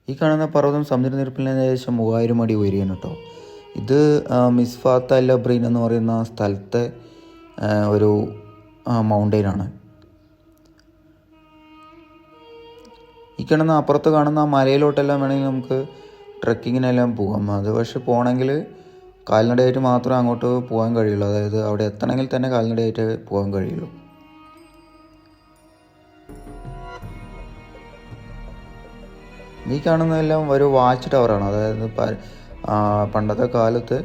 ഈ കാണുന്ന പർവ്വതം സമുദ്രനിരപ്പിൽ നിന്ന് ഏകദേശം 3000 അടി ഉയരെയാണ് കേട്ടോ. ഇത് മിസ്ഫാത്ത അൽ അബ്രീൻ എന്ന് പറയുന്ന സ്ഥലത്തെ ഒരു മൗണ്ടെയിനാണ്. ഈ കാണുന്ന അപ്പുറത്ത് കാണുന്ന മലയിലോട്ടെല്ലാം വേണമെങ്കിൽ നമുക്ക് ട്രക്കിങ്ങിനെല്ലാം പോകാം. അത് പക്ഷെ പോകണമെങ്കിൽ കാൽനടയായിട്ട് മാത്രമേ അങ്ങോട്ട് പോകാൻ കഴിയുള്ളൂ. അതായത് അവിടെ എത്തണമെങ്കിൽ തന്നെ കാൽനടയായിട്ട് പോകാൻ കഴിയുള്ളൂ. ഈ കാണുന്നതെല്ലാം ഒരു വാച്ച് ടവറാണ്. അതായത് പണ്ടത്തെ കാലത്ത്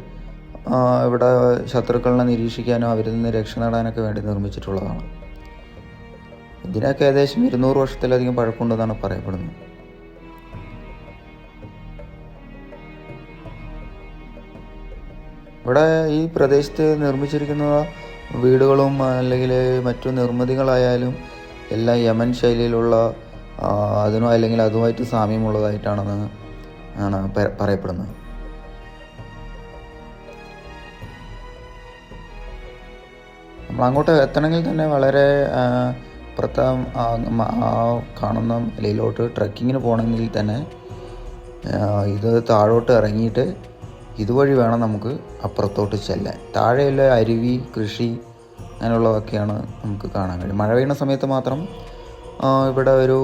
ഇവിടെ ശത്രുക്കളെ നിരീക്ഷിക്കാനോ അവരിൽ നിന്ന് രക്ഷ നേടാനൊക്കെ വേണ്ടി നിർമ്മിച്ചിട്ടുള്ളതാണ്. ഇതിനൊക്കെ ഏകദേശം 200 വർഷത്തിലധികം പഴക്കമുണ്ടെന്നാണ് പറയപ്പെടുന്നത്. ഇവിടെ ഈ പ്രദേശത്ത് നിർമ്മിച്ചിരിക്കുന്ന വീടുകളും അല്ലെങ്കിൽ മറ്റു നിർമ്മിതികളായാലും എല്ലാം യമൻ ശൈലിയിലുള്ള അതിനോ അല്ലെങ്കിൽ അതുമായിട്ട് സാമ്യമുള്ളതായിട്ടാണെന്ന് ആണ് പറയപ്പെടുന്നത്. നമ്മൾ അങ്ങോട്ട് എത്തണമെങ്കിൽ തന്നെ വളരെ പ്രത്യേകം കാണുന്ന മലയിലോട്ട് ട്രക്കിങ്ങിന് പോകണമെങ്കിൽ തന്നെ ഇത് താഴോട്ട് ഇറങ്ങിയിട്ട് ഇതുവഴി വേണം നമുക്ക് അപ്പുറത്തോട്ട് ചെല്ലാൻ. താഴെയുള്ള അരുവി, കൃഷി അങ്ങനെയുള്ളതൊക്കെയാണ് നമുക്ക് കാണാൻ കഴിയും. മഴ പെയ്യുന്ന സമയത്ത് മാത്രം ഇവിടെ ഒരു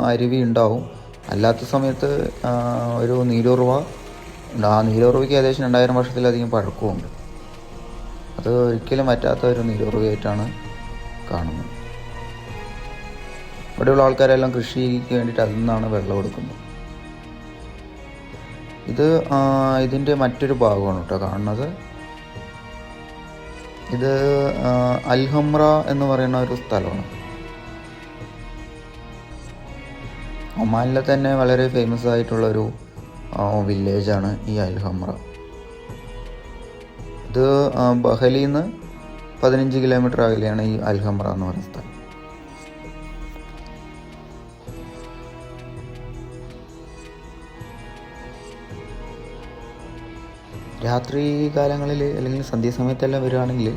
അരുവി ഉണ്ടാവും. അല്ലാത്ത സമയത്ത് ഒരു നീരുറവ ഉണ്ട്. ആ നീരുറവയ്ക്ക് ഏകദേശം 2000 വർഷത്തിലധികം പഴക്കമുണ്ട്. അത് ഒരിക്കലും പറ്റാത്ത ഒരു നീരുറവയായിട്ടാണ് കാണുന്നത്. ഇവിടെയുള്ള ആൾക്കാരെല്ലാം കൃഷിക്ക് വേണ്ടിയിട്ട് അതിൽ നിന്നാണ് വെള്ളം എടുക്കുന്നത്. ഇത് ഇതിൻ്റെ മറ്റൊരു ഭാഗമാണ് കേട്ടോ കാണുന്നത്. ഇത് അൽഹംറ എന്ന് പറയുന്ന ഒരു സ്ഥലമാണ്. ഒമാനിലെ തന്നെ വളരെ ഫേമസ് ആയിട്ടുള്ളൊരു വില്ലേജാണ് ഈ അൽഹംറ. ഇത് ബഹലിൽ നിന്ന് 15 കിലോമീറ്റർ അകലെയാണ് ഈ അൽഹംറ എന്ന് പറയുന്ന സ്ഥലം. രാത്രി കാലങ്ങളിൽ അല്ലെങ്കിൽ സന്ധ്യാസമയത്തെല്ലാം വരികയാണെങ്കിൽ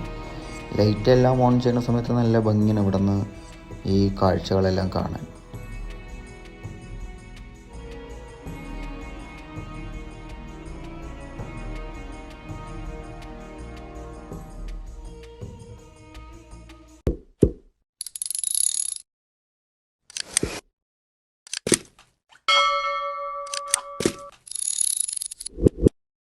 ലൈറ്റെല്ലാം ഓൺ ചെയ്യുന്ന സമയത്ത് നല്ല ഭംഗിയാണ് ഇവിടെ നിന്ന് ഈ കാഴ്ചകളെല്ലാം കാണാൻ.